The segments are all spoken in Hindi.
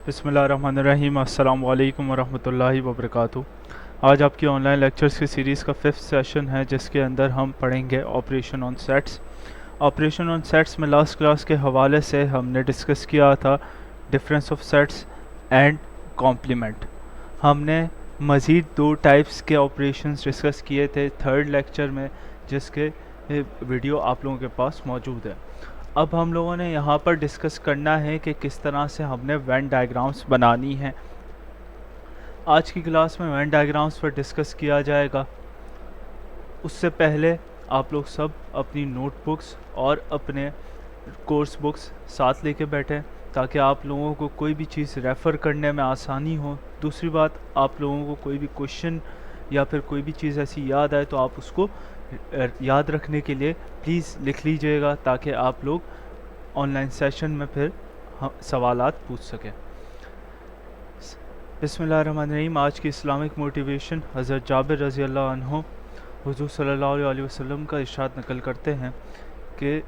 बिस्मिल्लाहिर्रहमानिर्रहीम। अस्सलाम वालेकुम वरहमतुल्लाहि वबरकातुहू। आज आपकी ऑनलाइन लेक्चर्स की सीरीज़ का 5th सेशन है, जिसके अंदर हम पढ़ेंगे operation on sets. Operation on sets में लास्ट क्लास के हवाले से हमने डिस्कस किया था difference of sets and complement. हमने मज़ीद 2 टाइप्स के ऑपरेशंस डिस्कस किए थे थर्ड लेक्चर में, जिसके वीडियो आप लोगों के पास मौजूद है। अब हम लोगों ने यहाँ पर डिस्कस करना है कि किस तरह से हमने वेन डायग्राम्स बनानी है। आज की क्लास में वेन डायग्राम्स पर डिस्कस किया जाएगा। उससे पहले आप लोग सब अपनी नोटबुक्स और अपने कोर्स बुक्स साथ लेके बैठें, ताकि आप लोगों को कोई भी चीज़ रेफ़र करने में आसानी हो। दूसरी बात, आप लोगों को कोई भी क्वेश्चन या फिर कोई भी चीज़ ऐसी याद आए तो आप उसको याद रखने के लिए प्लीज़ लिख लीजिएगा, ताकि आप लोग ऑनलाइन सेशन में फिर सवालात पूछ सकें। बिस्मिल्लाहिर्रहमानिर्रहीम। आज की इस्लामिक मोटिवेशन हज़रत जाबिर रज़ी अल्लाह अन्हु हुज़ूर सल्लल्लाहु अलैहि वसल्लम का इरशाद नकल करते हैं कि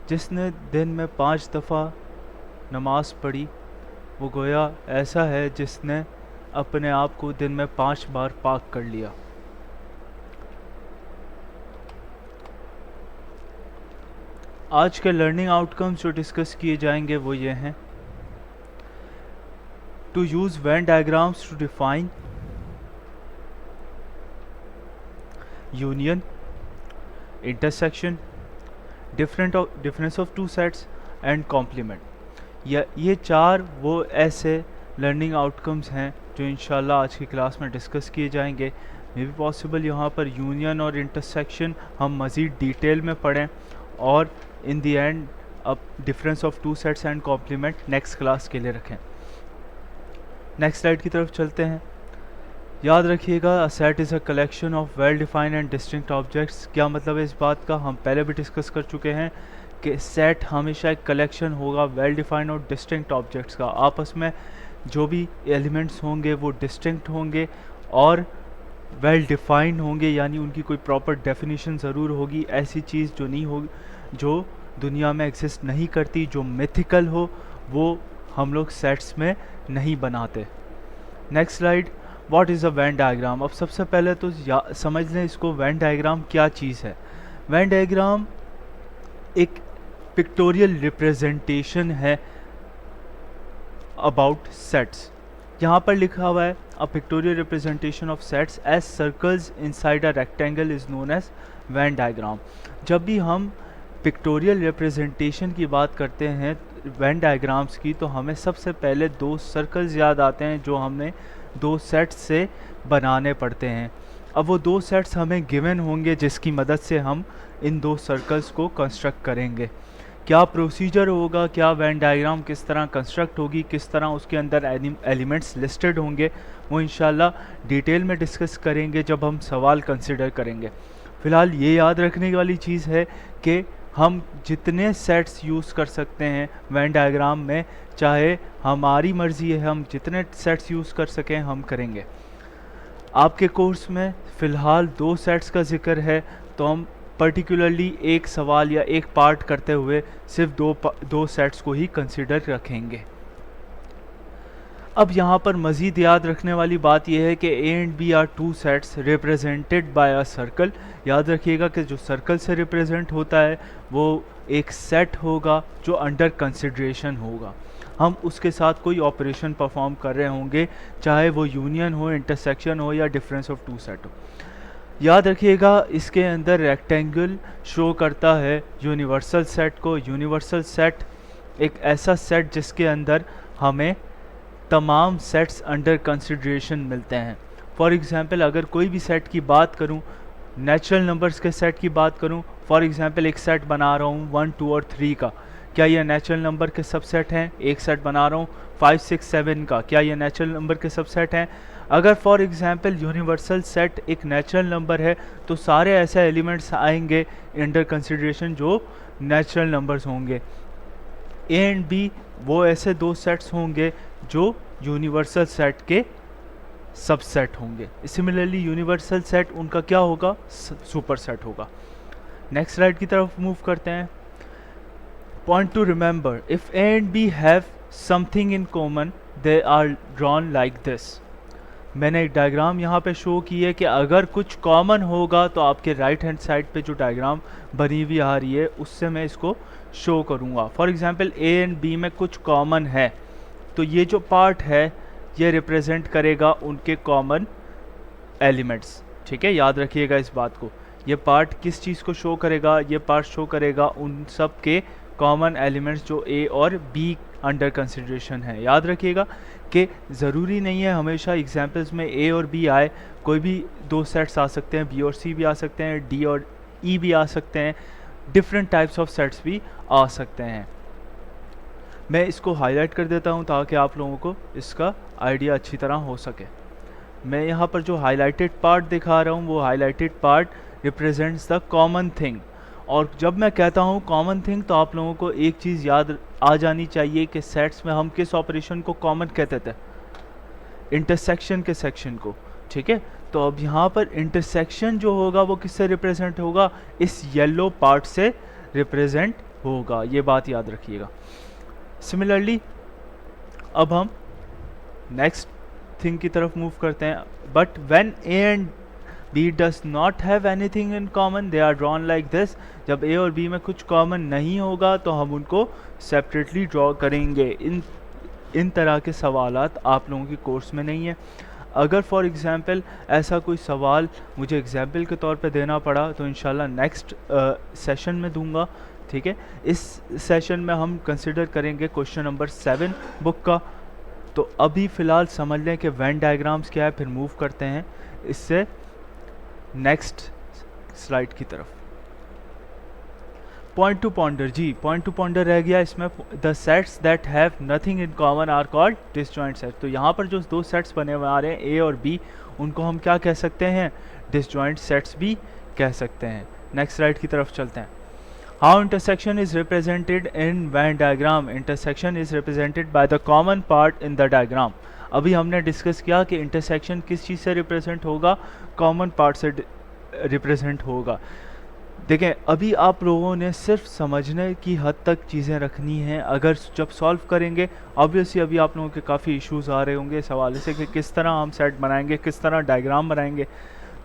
जिसने दिन में 5 दफ़ा नमाज पढ़ी वो गोया ऐसा है जिसने अपने आप को दिन में 5 बार पाक कर लिया। आज के लर्निंग आउटकम्स जो डिस्कस किए जाएंगे वो ये हैं: to use Venn diagrams to define union, intersection, difference of two sets and complement. ये 4 वो ऐसे लर्निंग आउटकम्स हैं जो इंशाल्लाह आज की क्लास में डिस्कस किए जाएंगे। मे बी पॉसिबल यहाँ पर यूनियन और इंटरसेक्शन हम मज़ीद डिटेल में पढ़ें, और इन दी एंड अब difference of two sets and complement next class के लिए रखें। नेक्स्ट स्लाइड की तरफ चलते हैं। याद रखिएगा, a set is a collection of well defined and distinct objects. क्या मतलब है इस बात का, हम पहले भी डिस्कस कर चुके हैं कि सेट हमेशा एक कलेक्शन होगा वेल डिफाइंड और डिस्टिंक्ट ऑब्जेक्ट्स का। आपस में जो भी एलिमेंट्स होंगे वो डिस्टिंक्ट होंगे और वेल डिफाइंड होंगे, यानी उनकी कोई प्रॉपर डेफिनेशन ज़रूर होगी। ऐसी चीज़ जो नहीं होगी, जो दुनिया में एग्जिस्ट नहीं करती, जो मिथिकल हो, वो हम लोग सेट्स में नहीं बनाते। Next slide, what is a Venn diagram. अब सबसे पहले तो समझ लें इसको, वेन डायग्राम क्या चीज़ है। वेन डायग्राम एक पिक्टोरियल रिप्रेजेंटेशन है अबाउट सेट्स। यहाँ पर लिखा हुआ है, a pictorial representation of sets as circles inside a rectangle is known as Venn diagram. जब भी हम पिक्टोरियल रिप्रेजेंटेशन की बात करते हैं वेन डायग्राम्स की, तो हमें सबसे पहले 2 सर्कल्स याद आते हैं जो हमने 2 सेट्स से बनाने पड़ते हैं। अब वो 2 सेट्स हमें गिवन होंगे, जिसकी मदद से हम इन 2 सर्कल्स को कंस्ट्रक्ट करेंगे। क्या प्रोसीजर होगा, क्या वेन डायग्राम किस तरह कंस्ट्रक्ट होगी, किस तरह उसके अंदर एलिमेंट्स लिस्टेड होंगे, वो इंशाल्लाह डिटेल में डिस्कस करेंगे जब हम सवाल कंसिडर करेंगे। फ़िलहाल ये याद रखने वाली चीज़ है कि हम जितने सेट्स यूज़ कर सकते हैं वेन डायग्राम में, चाहे हमारी मर्ज़ी है, हम जितने सेट्स यूज़ कर सकें हम करेंगे। आपके कोर्स में फ़िलहाल 2 सेट्स का ज़िक्र है, तो हम पर्टिकुलरली एक सवाल या एक पार्ट करते हुए सिर्फ 2 सेट्स को ही कंसिडर रखेंगे। अब यहाँ पर मज़ीद याद रखने वाली बात यह है कि A and B are 2 sets represented by a circle. याद रखिएगा कि जो सर्कल से रिप्रेजेंट होता है वो एक सेट होगा जो अंडर कंसिडरेशन होगा। हम उसके साथ कोई ऑपरेशन परफॉर्म कर रहे होंगे, चाहे वो यूनियन हो, इंटरसेक्शन हो या डिफरेंस ऑफ टू सेट हो। याद रखिएगा, इसके अंदर रेक्टेंगल शो करता है यूनिवर्सल सेट को। यूनिवर्सल सेट एक ऐसा सेट जिसके अंदर हमें तमाम सेट्स अंडर कंसिडरेशन मिलते हैं। फॉर एग्ज़ाम्पल, अगर कोई भी सेट की बात करूं, नेचुरल नंबर्स के सेट की बात करूं, फॉर एग्ज़ाम्पल एक सेट बना रहा हूं 1, 2 और 3 का, क्या ये नेचुरल नंबर के सबसेट हैं। एक सेट बना रहा हूं 5, 6, 7 का, क्या ये नेचुरल नंबर के सबसेट हैं। अगर फॉर एग्ज़ाम्पल यूनिवर्सल सेट एक नेचुरल नंबर है, तो सारे ऐसे एलिमेंट्स आएंगे अंडर कंसिडरेशन जो नेचुरल नंबर्स होंगे। ए एंड बी वो ऐसे 2 सेट्स होंगे जो यूनिवर्सल सेट के सबसेट होंगे। सिमिलरली यूनिवर्सल सेट उनका क्या होगा, सुपर सेट होगा। नेक्स्ट स्लाइड की तरफ मूव करते हैं। Point to remember, if A and B have something in common, they are drawn like this. मैंने एक डायग्राम यहाँ पे शो की है कि अगर कुछ कॉमन होगा तो आपके राइट हैंड साइड पे जो डायग्राम बनी हुई आ रही है उससे मैं इसको शो करूँगा। For example A and B में कुछ कॉमन है, तो ये जो पार्ट है ये रिप्रेजेंट करेगा उनके कॉमन एलिमेंट्स। ठीक है, याद रखिएगा इस बात को। ये पार्ट किस चीज़ को शो करेगा? ये पार्ट शो करेगा उन सब के कॉमन एलिमेंट्स जो ए और बी अंडर कंसिडरेशन है। याद रखिएगा कि ज़रूरी नहीं है हमेशा एग्जाम्पल्स में ए और बी आए, कोई भी दो सेट्स आ सकते हैं, बी और सी भी आ सकते हैं, डी और ई भी आ सकते हैं, डिफरेंट टाइप्स ऑफ सेट्स भी आ सकते हैं। मैं इसको हाईलाइट कर देता हूँ ताकि आप लोगों को इसका आइडिया अच्छी तरह हो सके। मैं यहाँ पर जो हाईलाइटेड पार्ट दिखा रहा हूँ वो highlighted part represents the common thing. और जब मैं कहता हूँ कॉमन थिंग तो आप लोगों को एक चीज़ याद आ जानी चाहिए कि सेट्स में हम किस ऑपरेशन को कॉमन कहते थे? इंटरसेक्शन के सेक्शन को। ठीक है, तो अब यहाँ पर इंटरसेक्शन जो होगा वो किससे रिप्रेजेंट होगा? इस येलो पार्ट से रिप्रेजेंट होगा, ये बात याद रखिएगा। सिमिलरली अब हम नेक्स्ट थिंग की तरफ मूव करते हैं। But when A and B does not have anything in common they are drawn like this. जब ए और बी में कुछ कॉमन नहीं होगा तो हम उनको सेपरेटली ड्रॉ करेंगे। इन तरह के सवालात आप लोगों की कोर्स में नहीं है। अगर फॉर एग्ज़ाम्पल ऐसा कोई सवाल मुझे एग्जाम्पल के तौर पे देना पड़ा तो इंशाल्लाह नेक्स्ट सेशन में दूंगा। ठीक है, इस सेशन में हम कंसिडर करेंगे क्वेश्चन नंबर 7 बुक का। तो अभी फ़िलहाल समझ लें कि वेन डायग्राम्स क्या है, फिर मूव करते हैं इससे नेक्स्ट स्लाइड की तरफ। पॉइंट टू पॉन्डर, जी पॉइंट टू पॉन्डर रह गया इसमें। The sets that have nothing in common are called disjoint set. तो यहाँ पर जो दो सेट्स बने हुए आ रहे हैं ए और बी, उनको हम क्या कह सकते हैं? डिसजॉइंट सेट्स भी कह सकते हैं। नेक्स्ट स्लाइड की तरफ चलते हैं। How intersection is represented in Venn diagram. Intersection is represented by the common part in the diagram. अभी हमने डिस्कस किया कि इंटरसेक्शन किस चीज़ से रिप्रेजेंट होगा? कॉमन पार्ट से रिप्रेजेंट होगा। देखें, अभी आप लोगों ने सिर्फ समझने की हद तक चीज़ें रखनी हैं। अगर जब सॉल्व करेंगे ऑब्वियसली अभी आप लोगों के काफ़ी इश्यूज आ रहे होंगे इस हवाले से कि किस तरह हम सेट बनाएंगे, किस तरह डायग्राम बनाएंगे।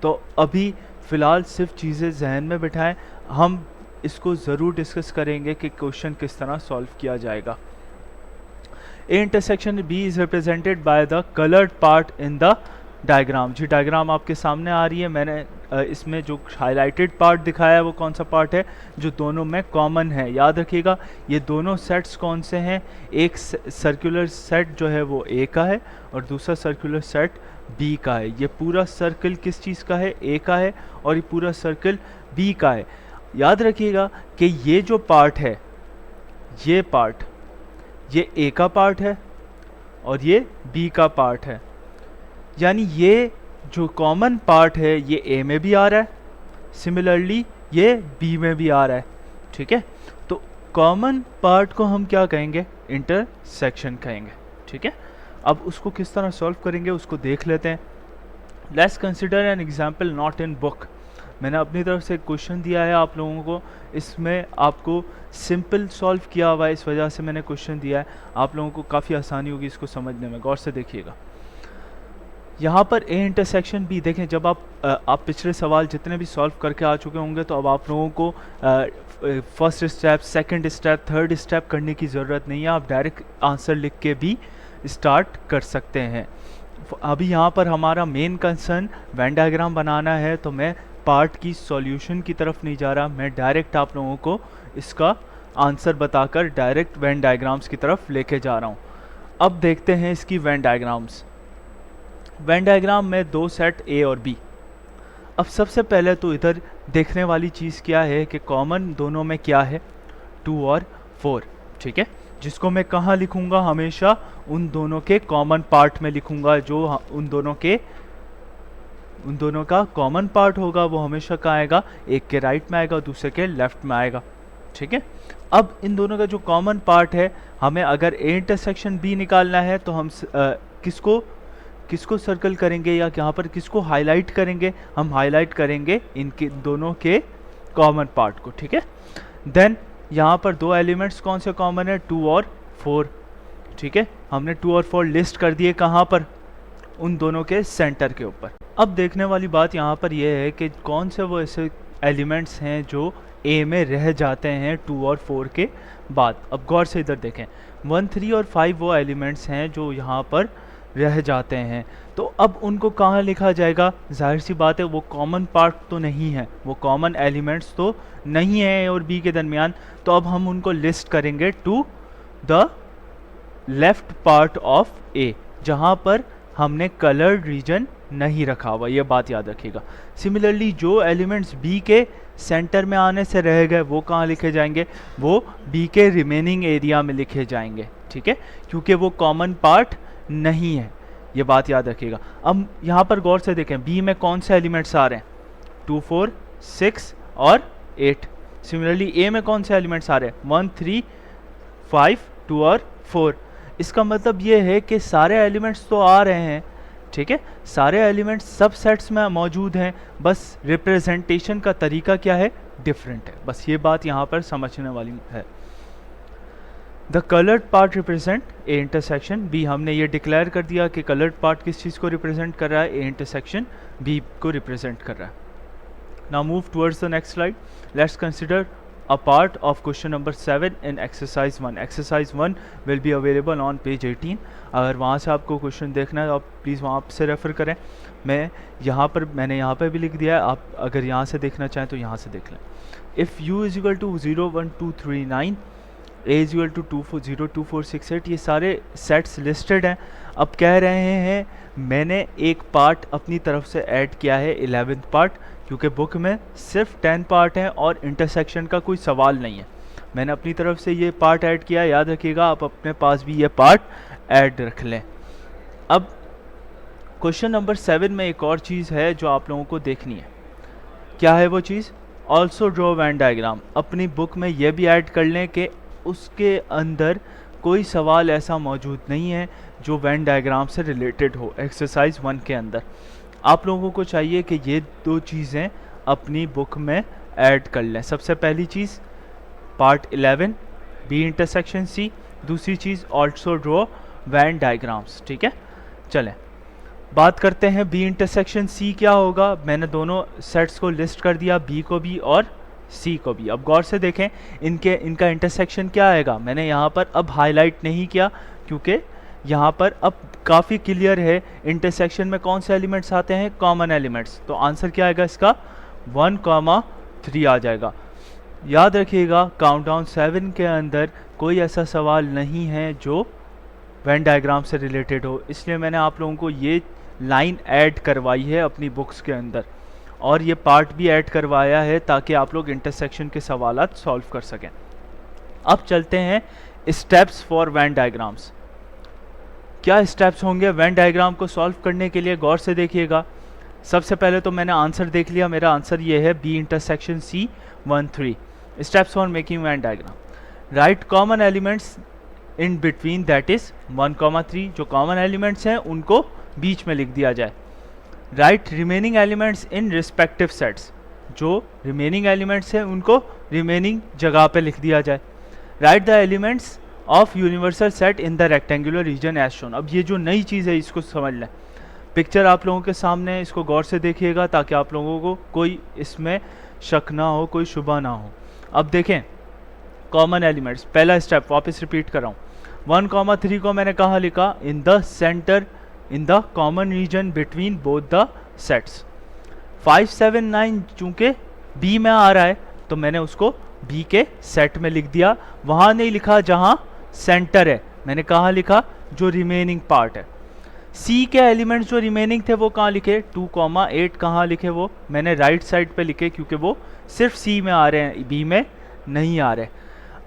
तो अभी फ़िलहाल सिर्फ चीज़ें जहन में बिठाएं, हम इसको ज़रूर डिस्कस करेंगे कि क्वेश्चन किस तरह सॉल्व किया जाएगा। A intersection B is represented by the coloured part in the diagram. जी डायग्राम आपके सामने आ रही है। मैंने इसमें जो हाईलाइटेड पार्ट दिखाया है वो कौन सा पार्ट है? जो दोनों में कॉमन है। याद रखिएगा ये दोनों सेट्स कौन से हैं? एक सर्कुलर सेट जो है वो ए का है और दूसरा सर्कुलर सेट बी का है। ये पूरा सर्कल किस चीज़ का है? ए का है, और ये पूरा सर्कल बी का है। याद रखिएगा कि ये जो पार्ट है, ये पार्ट, ये ए का पार्ट है और ये बी का पार्ट है। यानी ये जो कॉमन पार्ट है ये ए में भी आ रहा है, सिमिलरली ये बी में भी आ रहा है। ठीक है, तो कॉमन पार्ट को हम क्या कहेंगे? इंटरसेक्शन कहेंगे। ठीक है, अब उसको किस तरह सॉल्व करेंगे उसको देख लेते हैं। Let's consider an example not in book. मैंने अपनी तरफ से एक क्वेश्चन दिया है आप लोगों को, इसमें आपको सिंपल सॉल्व किया हुआ है, इस वजह से मैंने क्वेश्चन दिया है। आप लोगों को काफ़ी आसानी होगी इसको समझने में। गौर से देखिएगा, यहाँ पर ए इंटरसेक्शन बी। देखें, जब आप पिछले सवाल जितने भी सॉल्व करके आ चुके होंगे तो अब आप लोगों को first step, second step, third step करने की ज़रूरत नहीं है। आप डायरेक्ट आंसर लिख के भी स्टार्ट कर सकते हैं। अभी यहाँ पर हमारा मेन कंसर्न वेन डायग्राम बनाना है, तो मैं पार्ट की सॉल्यूशन की तरफ नहीं जा रहा, मैं डायरेक्ट आप लोगों को इसका आंसर बताकर डायरेक्ट वेन डायग्राम्स की तरफ लेके जा रहा हूँ। अब देखते हैं इसकी वेन डायग्राम्स। वेन डायग्राम में दो सेट ए और बी। अब सबसे पहले तो इधर देखने वाली चीज़ क्या है कि कॉमन दोनों में क्या है? 2 और 4। ठीक है, जिसको मैं कहाँ लिखूँगा? हमेशा उन दोनों के कॉमन पार्ट में लिखूँगा। जो उन दोनों का कॉमन पार्ट होगा वो हमेशा कहाँ आएगा? एक के राइट में आएगा, दूसरे के लेफ्ट में आएगा। ठीक है, अब इन दोनों का जो कॉमन पार्ट है, हमें अगर ए इंटरसेक्शन बी निकालना है तो हम किसको सर्कल करेंगे या यहाँ पर किसको हाईलाइट करेंगे? हम हाईलाइट करेंगे इनके दोनों के कॉमन पार्ट को। ठीक है, देन यहाँ पर दो एलिमेंट्स कौन से कॉमन है? 2 और 4। ठीक है, हमने 2 और 4 लिस्ट कर दिए कहाँ पर, उन दोनों के सेंटर के ऊपर। अब देखने वाली बात यहाँ पर यह है कि कौन से वो ऐसे एलिमेंट्स हैं जो ए में रह जाते हैं 2 और 4 के बाद। अब गौर से इधर देखें, 1, 3 और 5 वो एलिमेंट्स हैं जो यहाँ पर रह जाते हैं। तो अब उनको कहाँ लिखा जाएगा, जाहिर सी बात है वो कॉमन पार्ट तो नहीं है, वो कॉमन एलिमेंट्स तो नहीं है ए और बी के दरमियान। तो अब हम उनको लिस्ट करेंगे to the left part of A, जहाँ पर हमने कलर्ड रीजन नहीं रखा हुआ, ये बात याद रखिएगा। सिमिलरली जो एलिमेंट्स बी के सेंटर में आने से रह गए वो कहाँ लिखे जाएंगे, वो बी के रिमेनिंग एरिया में लिखे जाएंगे, ठीक है, क्योंकि वो कॉमन पार्ट नहीं है, ये बात याद रखिएगा। अब यहाँ पर गौर से देखें, बी में कौन से एलिमेंट्स आ रहे हैं, 2, 4, 6 और 8। सिमिलरली ए में कौन से एलिमेंट्स आ रहे हैं, 1, 3, 5, 2 और 4। इसका मतलब ये है कि सारे एलिमेंट्स तो आ रहे हैं, ठीक है, सारे एलिमेंट्स सब सेट्स में मौजूद हैं, बस रिप्रेजेंटेशन का तरीका क्या है, डिफरेंट है। बस ये बात यहाँ पर समझने वाली है। The coloured part represent A intersection B, हमने ये डिक्लेयर कर दिया कि कलर्ड पार्ट किस चीज़ को रिप्रेजेंट कर रहा है, ए इंटरसेक्शन बी को रिप्रेजेंट कर रहा है। Now move towards the next slide. Let's consider a part of question number 7 in exercise 1. exercise 1 will be available on page 18. अगर वहाँ से आपको क्वेश्चन देखना है तो आप प्लीज़ वहाँ से रेफ़र करें। मैंने यहाँ पर भी लिख दिया है, आप अगर यहाँ से देखना चाहें तो यहाँ से देख लें। If u is equal to 0, 1, 2, 3, 9, a is equal to 2, 4, 0, 2, 4, 6, 8, ये सारे सेट्स लिस्टेड हैं। अब कह रहे हैं मैंने एक पार्ट अपनी तरफ से ऐड किया है, 11th पार्ट, क्योंकि बुक में सिर्फ 10 पार्ट हैं और इंटरसेक्शन का कोई सवाल नहीं है। मैंने अपनी तरफ से ये पार्ट ऐड किया, याद रखिएगा आप अपने पास भी ये पार्ट ऐड रख लें। अब क्वेश्चन नंबर 7 में एक और चीज़ है जो आप लोगों को देखनी है। क्या है वो चीज़, ऑल्सो ड्रॉ वेन डायग्राम। अपनी बुक में ये भी ऐड कर लें कि उसके अंदर कोई सवाल ऐसा मौजूद नहीं है जो वेन डायग्राम से रिलेटेड हो। एक्सरसाइज 1 के अंदर आप लोगों को चाहिए कि ये दो चीज़ें अपनी बुक में ऐड कर लें। सबसे पहली चीज़ पार्ट 11 बी इंटरसेक्शन सी, दूसरी चीज़ ऑल्सो ड्रॉ वेन डायग्राम्स, ठीक है। चलें बात करते हैं बी इंटरसेक्शन सी क्या होगा। मैंने दोनों सेट्स को लिस्ट कर दिया, बी को भी और सी को भी। अब गौर से देखें इनका इंटरसेक्शन क्या आएगा। मैंने यहाँ पर अब हाईलाइट नहीं किया क्योंकि यहाँ पर अब काफ़ी क्लियर है इंटरसेक्शन में कौन से एलिमेंट्स आते हैं, कॉमन एलिमेंट्स। तो आंसर क्या आएगा इसका, 1, 3 आ जाएगा। याद रखिएगा काउंटडाउन 7 के अंदर कोई ऐसा सवाल नहीं है जो वेन डायग्राम से रिलेटेड हो, इसलिए मैंने आप लोगों को ये लाइन ऐड करवाई है अपनी बुक्स के अंदर और ये पार्ट भी ऐड करवाया है ताकि आप लोग इंटरसेक्शन के सवालात सॉल्व कर सकें। अब चलते हैं स्टेप्स फॉर वेन डायग्राम्स। क्या स्टेप्स होंगे वेन डायग्राम को सॉल्व करने के लिए, गौर से देखिएगा। सबसे पहले तो मैंने आंसर देख लिया, मेरा आंसर ये है B intersection C 1, 3। Steps for making Venn diagram, write common elements in between, that is 1, 3। जो कॉमन एलिमेंट्स हैं उनको बीच में लिख दिया जाए। Write remaining elements in respective sets, जो रिमेनिंग एलिमेंट्स हैं उनको रिमेनिंग जगह पे लिख दिया जाए। Write the elements of universal set in the rectangular region as shown. अब ये जो नई चीज़ है इसको समझ लें। पिक्चर आप लोगों के सामने है, इसको गौर से देखिएगा ताकि आप लोगों को कोई इसमें शक ना हो, कोई शुबा ना हो। अब देखें कॉमन एलिमेंट्स, पहला स्टेप वापस रिपीट कर रहा हूँ। 1, 3 को मैंने कहाँ लिखा, in the centre in the common region between both the sets. 5, 7, 9 चूँकि बी में आ रहा है तो मैंने उसको बी के सेट में लिख दिया। वहाँ नहीं लिखा जहाँ सेंटर है, मैंने कहाँ लिखा, जो रिमेनिंग पार्ट है। सी के एलिमेंट्स जो रिमेनिंग थे वो कहाँ लिखे, 2, 8 कहाँ लिखे, वो मैंने राइट साइड पे लिखे क्योंकि वो सिर्फ सी में आ रहे हैं, बी में नहीं आ रहे।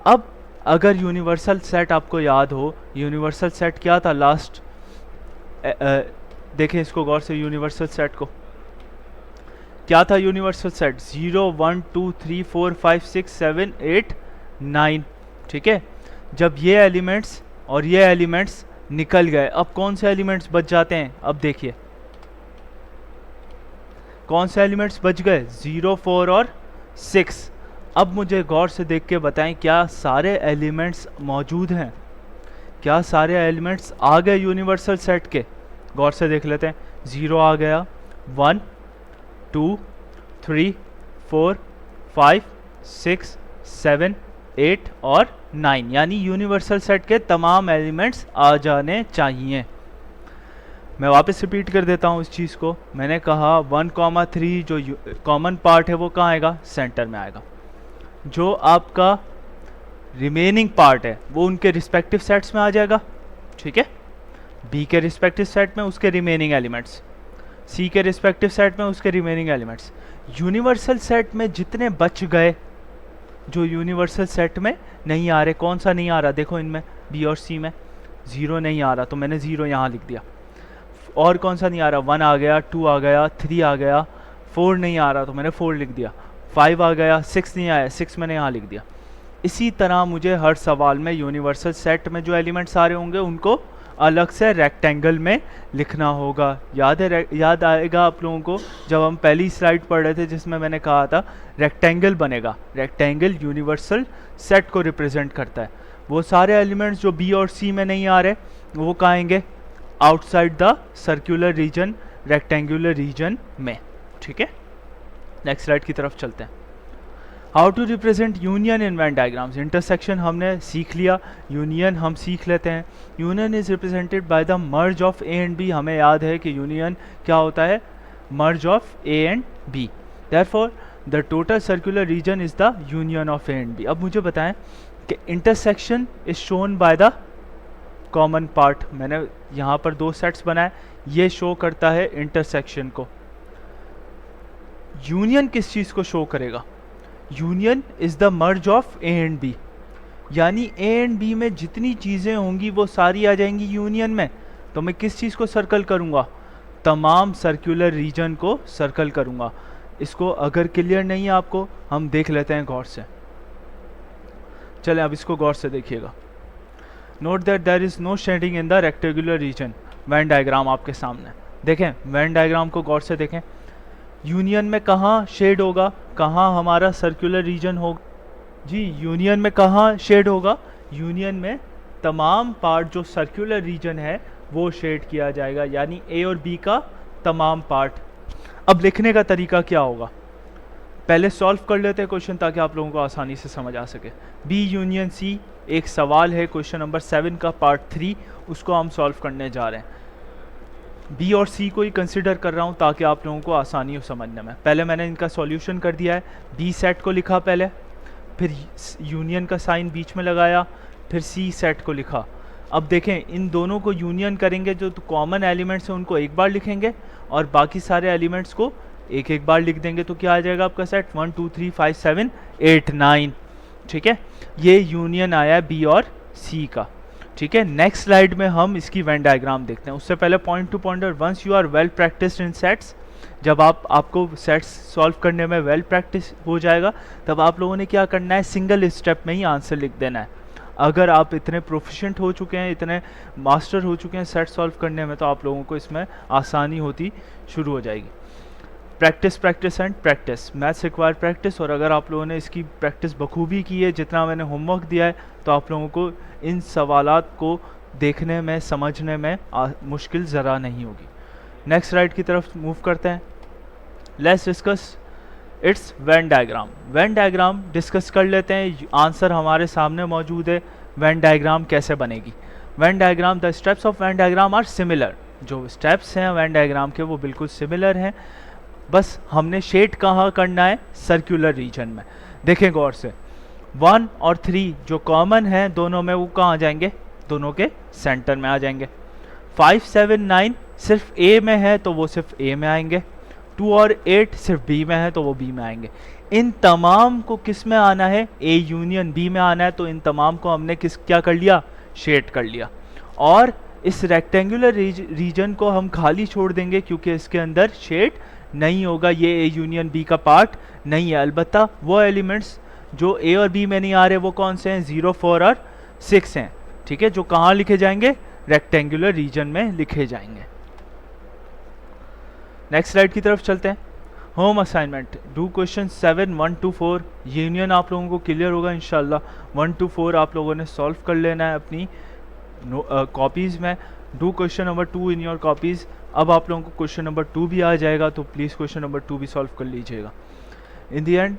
अब अगर यूनिवर्सल सेट आपको याद हो, यूनिवर्सल सेट क्या था लास्ट, देखें इसको गौर से, यूनिवर्सल सेट को क्या था यूनिवर्सल सेट, 0, 1, 2, 3, 4, 5, 6, 7, 8, 9, ठीक है। जब ये एलिमेंट्स और ये एलिमेंट्स निकल गए, अब कौन से एलिमेंट्स बच जाते हैं, अब देखिए कौन से एलिमेंट्स बच गए, 0, 4 और 6। अब मुझे गौर से देख के बताएं क्या सारे एलिमेंट्स मौजूद हैं, क्या सारे एलिमेंट्स आ गए यूनिवर्सल सेट के? गौर से देख लेते हैं। 0 आ गया, 1 2 3 4 5 6 7 8 और 9, यानी यूनिवर्सल सेट के तमाम एलिमेंट्स आ जाने चाहिए। मैं वापस रिपीट कर देता हूँ इस चीज़ को। मैंने कहा 1,3 जो कॉमन पार्ट है वो कहाँ आएगा? सेंटर में आएगा। जो आपका रिमेनिंग पार्ट है वो उनके रिस्पेक्टिव सेट्स में आ जाएगा, ठीक है। बी के रिस्पेक्टिव सेट में उसके रिमेनिंग एलिमेंट्स, सी के रिस्पेक्टिव सेट में उसके रिमेनिंग एलिमेंट्स। यूनिवर्सल सेट में जितने बच गए जो यूनिवर्सल सेट में नहीं आ रहे, कौन सा नहीं आ रहा? देखो इनमें बी और सी में 0 नहीं आ रहा तो मैंने 0 यहाँ लिख दिया। और कौन सा नहीं आ रहा? 1 आ गया, 2 आ गया, 3 आ गया, 4 नहीं आ रहा तो मैंने 4 लिख दिया, 5 आ गया, 6 नहीं आया, 6 मैंने यहाँ लिख दिया। इसी तरह मुझे हर सवाल में यूनिवर्सल सेट में जो एलिमेंट्स आ रहे होंगे उनको अलग से रेक्टेंगल में लिखना होगा। याद आएगा आप लोगों को जब हम पहली स्लाइड पढ़ रहे थे जिसमें मैंने कहा था रेक्टेंगल बनेगा। रेक्टेंगल यूनिवर्सल सेट को रिप्रेजेंट करता है। वो सारे एलिमेंट्स जो बी और सी में नहीं आ रहे वो कहाँ आएंगे? Outside the circular region, rectangular region में, ठीक है। नेक्स्ट स्लाइड की तरफ चलते हैं। How to represent union in Venn diagrams. Intersection हमने सीख लिया, यूनियन हम सीख लेते हैं। Union is represented by the merge of A and B. हमें याद है कि यूनियन क्या होता है? Merge of A and B. Therefore the total circular region is the union of A and B. अब मुझे बताएं कि intersection is shown by the common part. मैंने यहाँ पर 2 सेट्स बनाए, ये शो करता है इंटरसेक्शन को। यूनियन किस चीज़ को शो करेगा? Union is the merge of A and B, यानी ए एंड बी में जितनी चीज़ें होंगी वो सारी आ जाएंगी यूनियन में। तो मैं किस चीज़ को सर्कल करूँगा? तमाम सर्कुलर रीजन को सर्कल करूँगा। इसको अगर क्लियर नहीं है आपको, हम देख लेते हैं गौर से। चलें अब इसको गौर से देखिएगा। Note that there is no shading in the rectangular region. Venn diagram आपके सामने देखें, वेन डायग्राम को गौर से देखें। यूनियन में कहाँ शेड होगा? कहाँ हमारा सर्कुलर रीजन होगा? जी, यूनियन में कहाँ शेड होगा? यूनियन में तमाम पार्ट जो सर्कुलर रीजन है वो शेड किया जाएगा, यानी ए और बी का तमाम पार्ट। अब लिखने का तरीका क्या होगा? पहले सॉल्व कर लेते हैं क्वेश्चन ताकि आप लोगों को आसानी से समझ आ सके। बी यूनियन सी एक सवाल है क्वेश्चन नंबर 7 का पार्ट 3, उसको हम सॉल्व करने जा रहे हैं। बी और सी को ही कंसिडर कर रहा हूँ ताकि आप लोगों को आसानी हो समझने में। पहले मैंने इनका सॉल्यूशन कर दिया है। बी सेट को लिखा पहले, फिर यूनियन का साइन बीच में लगाया, फिर सी सेट को लिखा। अब देखें इन दोनों को यूनियन करेंगे, जो तो कॉमन एलिमेंट्स हैं उनको एक बार लिखेंगे और बाकी सारे एलिमेंट्स को एक एक बार लिख देंगे। तो क्या आ जाएगा आपका सेट? 1 2 3 5 7 8 9, ठीक है। ये यूनियन आया बी और सी का, ठीक है। नेक्स्ट स्लाइड में हम इसकी वेन डायग्राम देखते हैं। उससे पहले point to pointer, once you are well practised in sets, जब आपको सेट्स सॉल्व करने में वेल प्रैक्टिस हो जाएगा तब आप लोगों ने क्या करना है? सिंगल स्टेप में ही आंसर लिख देना है। अगर आप इतने प्रोफिशिएंट हो चुके हैं, इतने मास्टर हो चुके हैं सेट सॉल्व करने में, तो आप लोगों को इसमें आसानी होती शुरू हो जाएगी। Practice practice and practice, maths require practice. और अगर आप लोगों ने इसकी प्रैक्टिस बखूबी की है, जितना मैंने होमवर्क दिया है, तो आप लोगों को इन सवालात को देखने में, समझने में मुश्किल ज़रा नहीं होगी। नेक्स्ट स्लाइड की तरफ मूव करते हैं। Let's discuss it's Venn diagram. Venn diagram discuss कर लेते हैं। आंसर हमारे सामने मौजूद है। वेन डायग्राम कैसे बनेगी? Venn diagram, the steps of Venn diagram are similar. जो स्टेप्स हैं वेन डायग्राम के वो बिल्कुल सिमिलर हैं, बस हमने शेड कहाँ करना है? सर्कुलर रीजन में। देखें गौर से, 1 और 3 जो कॉमन है दोनों में, वो कहाँ आ जाएंगे? दोनों के सेंटर में आ जाएंगे। 5 7 9 सिर्फ ए में है तो वो सिर्फ ए में आएंगे। 2 और 8 सिर्फ बी में है तो वो बी में आएंगे। इन तमाम को किस में आना है? ए यूनियन बी में आना है। तो इन तमाम को हमने क्या कर लिया? शेड कर लिया। और इस रेक्टेंगुलर रीजन को हम खाली छोड़ देंगे क्योंकि इसके अंदर शेड नहीं होगा, ये ए यूनियन बी का पार्ट नहीं है। अलबत्ता वो एलिमेंट्स जो ए और बी में नहीं आ रहे वो कौन से हैं? 0 4 और 6 हैं, ठीक है, जो कहाँ लिखे जाएंगे? रेक्टेंगुलर रीजन में लिखे जाएंगे। नेक्स्ट स्लाइड की तरफ चलते हैं। Home assignment, do question 7 1 to 4। Union आप लोगों को क्लियर होगा इंशाल्लाह। 1 to 4 आप लोगों ने सॉल्व कर लेना है अपनी कॉपीज़ में, do question number 2 in your copies. अब आप लोगों को क्वेश्चन नंबर 2 भी आ जाएगा, तो प्लीज़ क्वेश्चन नंबर 2 भी सॉल्व कर लीजिएगा। इन दी एंड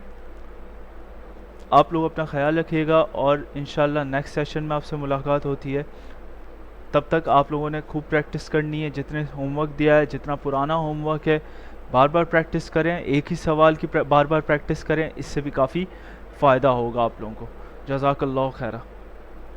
आप लोग अपना ख्याल रखिएगा और इंशाल्लाह नेक्स्ट सेशन में आपसे मुलाकात होती है। तब तक आप लोगों ने खूब प्रैक्टिस करनी है, जितने होमवर्क दिया है, जितना पुराना होमवर्क है बार बार प्रैक्टिस करें, एक ही सवाल की बार बार प्रैक्टिस करें, इससे भी काफ़ी फ़ायदा होगा आप लोगों को। जज़ाकल्लाहु खैरा।